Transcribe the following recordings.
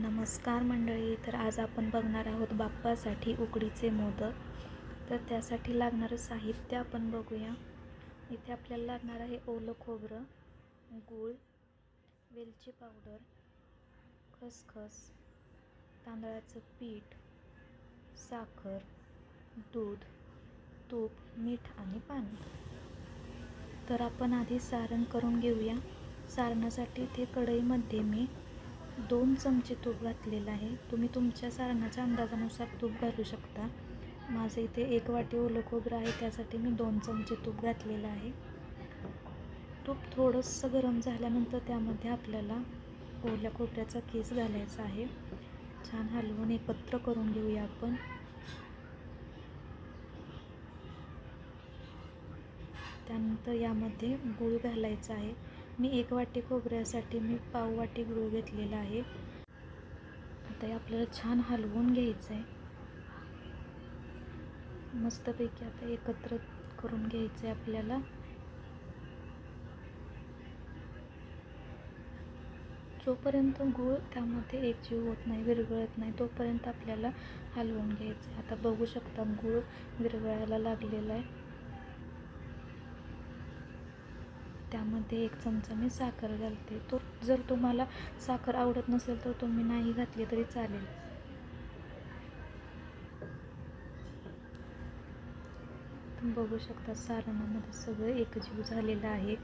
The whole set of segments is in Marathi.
नमस्कार मंडळी. तर आज आपण बघणार आहोत बाप्पासाठी उकडीचे मोदक. तर त्यासाठी लागणारं साहित्य आपण बघूया. इथे आपल्याला लागणार आहे ओलं खोबरं, गूळ, वेलची पावडर, खसखस, तांदळाचं पीठ, साखर, दूध, तूप, मीठ आणि पाणी. तर आपण आधी सारण करून घेऊया. सारणासाठी इथे कढईमध्ये मी 2 चमचे तूप घातलेलं आहे. तुम्ही तुमच्या सारणाच्या अंदाजानुसार तूप घालू शकता. माझं इथे 1 वाटी ओलं खोबरं आहे, त्यासाठी मी 2 चमचे तूप घातलेलं आहे. तूप थोडंसं गरम झाल्यानंतर त्यामध्ये आपल्याला ओल्या खोबऱ्याचा कीस घालायचा आहे. छान हलवून एकत्र करून घेऊया आपण. त्यानंतर यामध्ये गूळ घालायचा आहे. मी 1 वाटी खोबऱ्यासाठी मी पाव वाटी गूळ घेतलेला आहे. आता हे आपल्याला छान हलवून घ्यायचं आहे. मस्तपैकी आता एकत्र करून घ्यायचं आहे आपल्याला. जोपर्यंत गूळ त्यामध्ये एकजीव होत नाही, विरघळत नाही, तोपर्यंत आपल्याला हलवून घ्यायचं आहे. आता बघू शकता गूळ विरघळायला लागलेला आहे. त्यामध्ये 1 चमचा मी साखर घालते. तो जर तुम्हाला साखर आवडत नसेल तर तुम्ही नाही घातली तरी चालेल. तुम्ही बघू शकता सारणामध्ये सगळं एकजीव झालेलं आहे.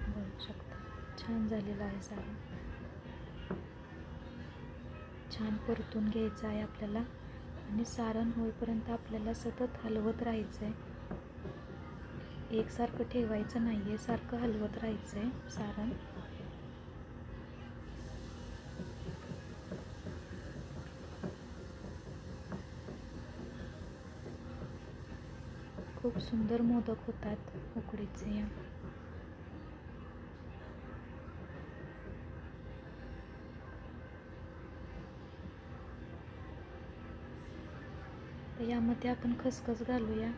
बघू शकता छान झालेलं आहे सारण. छान परतून घ्यायचं आहे आपल्याला आणि सारण होईपर्यंत आपल्याला सतत हलवत राहायचं आहे. एकसारखं ठेवायचं नाही आहे, सारखं हलवत राहायचं आहे सारण. खूप सुंदर मोदक होतात उकडीचे या. तर यामध्ये आपण खसखस घालूया.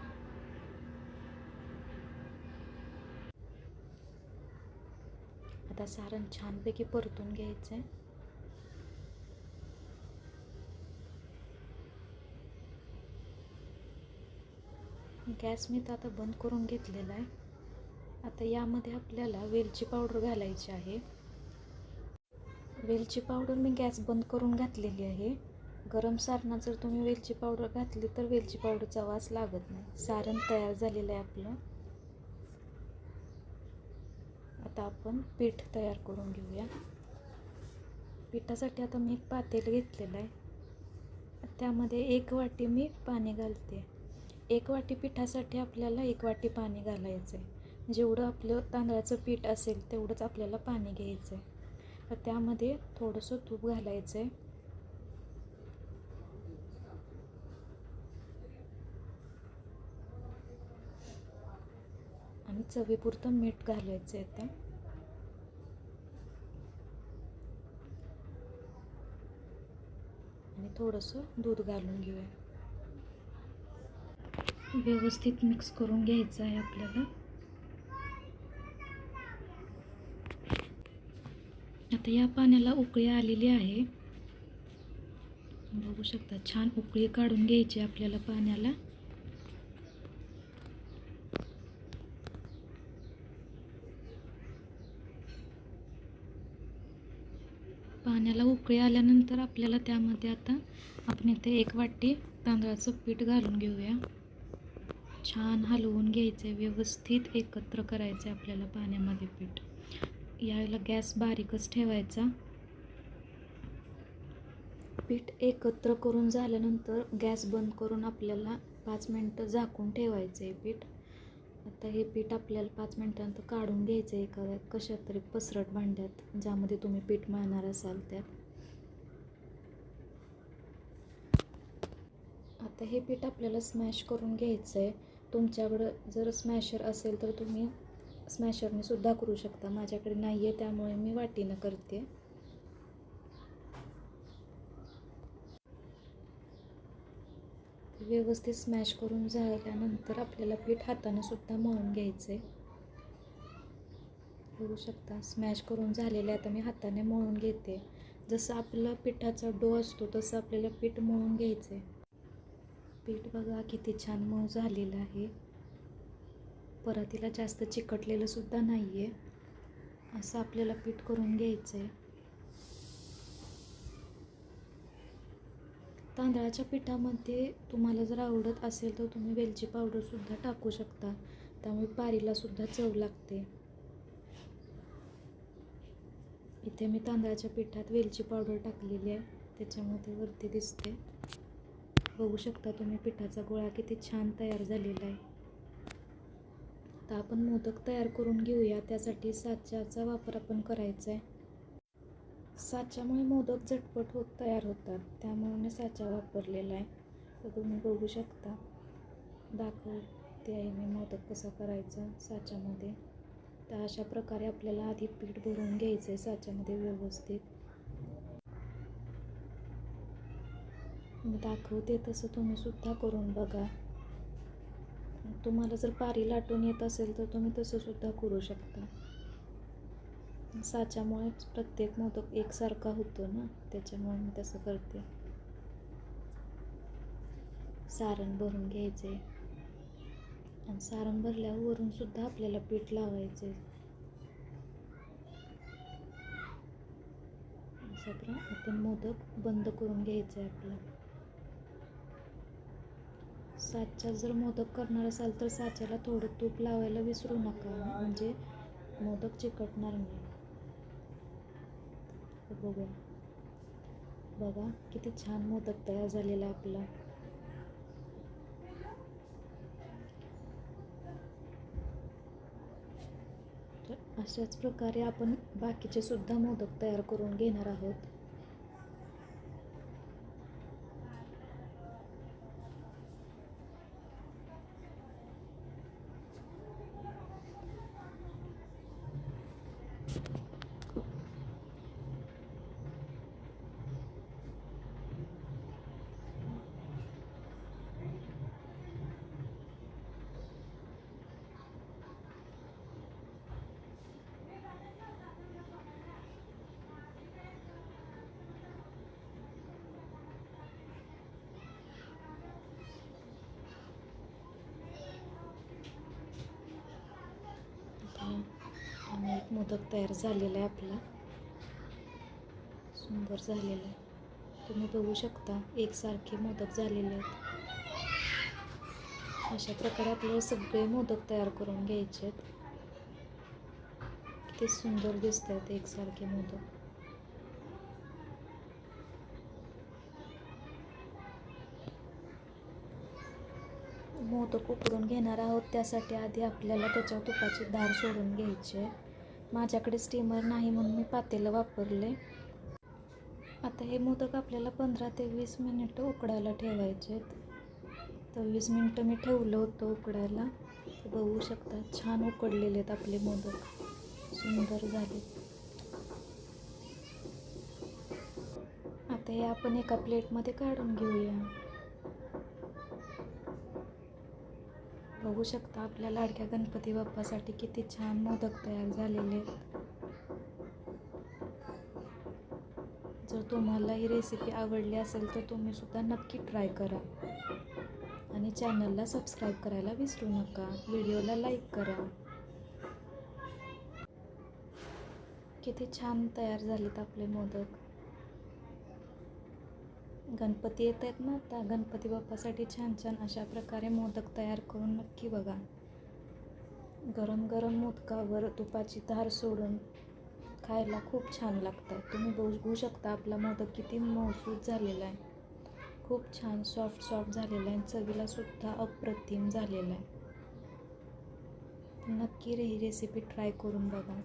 आता सारण छानपैकी परतून घ्यायचं आहे. गॅस मी तर आता बंद करून घेतलेला आहे. आता यामध्ये आपल्याला वेलची पावडर घालायची आहे. वेलची पावडर मी गॅस बंद करून घातलेली आहे. गरम सारणात जर तुम्ही वेलची पावडर घातली तर वेलची पावडरचा वास लागत नाही. सारण तयार झालेलं आहे आपलं. आता आपण पीठ तयार करून घेऊया. पिठासाठी आता मी एक पातेलं घेतलेलं आहे. त्यामध्ये 1 वाटी मी पाणी घालते. 1 वाटी पिठासाठी आपल्याला 1 वाटी पाणी घालायचं आहे. जेवढं आपलं तांदळाचं पीठ असेल तेवढंच आपल्याला पाणी घ्यायचं आहे. तर त्यामध्ये थोडंसं तूप घालायचं आहे. आणि चवीपुरतं मीठ घालायचं आहे आता. आणि थोडंसं दूध घालून घेऊया. व्यवस्थित मिक्स करून घ्यायचं आहे आपल्याला. आता या पाण्याला उकळी आलेली आहे. बघू शकता छान उकळी काढून घ्यायची आपल्याला पाण्याला. पाण्याला उकळी आल्यानंतर आपल्याला त्यामध्ये आता आपण इथे 1 वाटी तांदळाचं पीठ घालून घेऊया. छान हलवून घ्यायचं आहे. व्यवस्थित एकत्र करायचं आहे आपल्याला पाण्यामध्ये पीठ. यावेळेला गॅस बारीकच ठेवायचा. पीठ एकत्र करून झाल्यानंतर गॅस बंद करून आपल्याला 5 मिनटं झाकून ठेवायचं आहे पीठ. आता हे पीठ आपल्याला 5 मिनटानंतर काढून घ्यायचं आहे एका कशात तरी पसरट भांड्यात, ज्यामध्ये तुम्ही पीठ मळणार असाल त्यात. आता हे पीठ आपल्याला स्मॅश करून घ्यायचं आहे. तुमच्याकडं जर स्मॅशर असेल तर तुम्ही स्मॅशरने सुद्धा करू शकता. माझ्याकडे नाही आहे त्यामुळे मी वाटीनं करते. व्यवस्थित स्मॅश करून झाल्यानंतर आपल्याला पीठ हाताने सुद्धा मळून घ्यायचं आहे. बघू शकता स्मॅश करून झालेलं आहे. आता मी हाताने मळून घेते. जसं आपलं पिठाचा डो असतो तसं आपल्याला पीठ मळून घ्यायचं आहे. पीठ बघा किती छान मऊ झालेलं आहे. परातीला जास्त चिकटलेलं सुद्धा नाही आहे. असं आपल्याला पीठ करून घ्यायचं आहे. तांदळाच्या पिठामध्ये तुम्हाला जर आवडत असेल तर तुम्ही वेलची पावडरसुद्धा टाकू शकता. त्यामुळे पारीलासुद्धा चव लागते. इथे मी तांदळाच्या पिठात वेलची पावडर टाकलेली आहे, त्याच्यामध्ये वरती दिसते. बघू शकता तुम्ही पिठाचा गोळा किती छान तयार झालेला आहे. आता आपण मोदक तयार करून घेऊया. त्यासाठी साच्याचा वापर आपण करायचा आहे. साच्यामुळे मोदक झटपट तयार होतात, त्यामुळे मी साचा वापरलेला आहे. तर तुम्ही बघू शकता, दाखवते आहे मी मोदक कसा करायचा साच्यामध्ये. तर अशा प्रकारे आपल्याला आधी पीठ भरून घ्यायचं आहे साच्यामध्ये व्यवस्थित. मी दाखवते तसं तुम्ही सुद्धा करून बघा. तुम्हाला जर पारी लाटून येत असेल तर तुम्ही तसं सुद्धा करू शकता. साच्यामुळे प्रत्येक मोदक एकसारखा होतो ना, त्याच्यामुळे मी तसं करते. सारण भरून घ्यायचे आणि सारण भरल्यावर वरून सुद्धा आपल्याला पीठ लावायचे. असं आपण मोदक बंद करून घ्यायचं आहे आपलं. साच्यात जर मोदक करणार असाल तर साच्याला थोडं तूप लावायला विसरू नका, म्हणजे मोदक चिकटणार नाही. बघा किती छान मोदक तयार झालेला आहे आपला. तर अशाच प्रकारे आपण बाकीचे सुद्धा मोदक तयार करून घेणार आहोत. आणि एक मोदक तयार झालेला आहे आपला, सुंदर झालेला आहे. तुम्ही बघू शकता एकसारखे मोदक झालेले आहेत. अशा प्रकारे आपल्याला सगळे मोदक तयार करून घ्यायचे आहेत. किती सुंदर दिसत आहेत एकसारखे मोदक. मोदक उकडून घेणार आहोत, त्यासाठी आधी आपल्याला त्याच्यावर तुपाची धार सोडून घ्यायची आहे. माझ्याकडे स्टीमर नाही म्हणून मी पातेलं वापरले. आता हे मोदक आपल्याला 15 ते 20 मिनिटं उकडायला ठेवायचे आहेत. तर 20 मिनिटं मी ठेवलं होतं उकडायला. बघू शकता छान उकडलेले आहेत आपले मोदक, सुंदर झाले. आता हे आपण एका प्लेटमध्ये काढून घेऊया. बघू शकता आपल्या लाडक्या गणपती बाप्पासाठी किती छान मोदक तयार झालेले आहेत. जर तुम्हाला ही रेसिपी आवडली असेल तर तुम्ही सुद्धा नक्की ट्राय करा आणि चॅनलला सबस्क्राईब करायला विसरू नका. व्हिडिओला लाईक करा. किती छान तयार झालेत आपले मोदक. गणपती येत आहेत ना, त्या गणपती बाप्पासाठी छान छान अशा प्रकारे मोदक तयार करून नक्की बघा. गरम गरम मोदकावर तुपाची धार सोडून खायला खूप छान लागतात. तुम्ही बघू शकता आपला मोदक किती मऊसूत झालेला आहे. खूप छान सॉफ्ट झालेला आहे. चवीला सुद्धा अप्रतिम झालेला आहे. नक्की ही रेसिपी ट्राय करून बघा.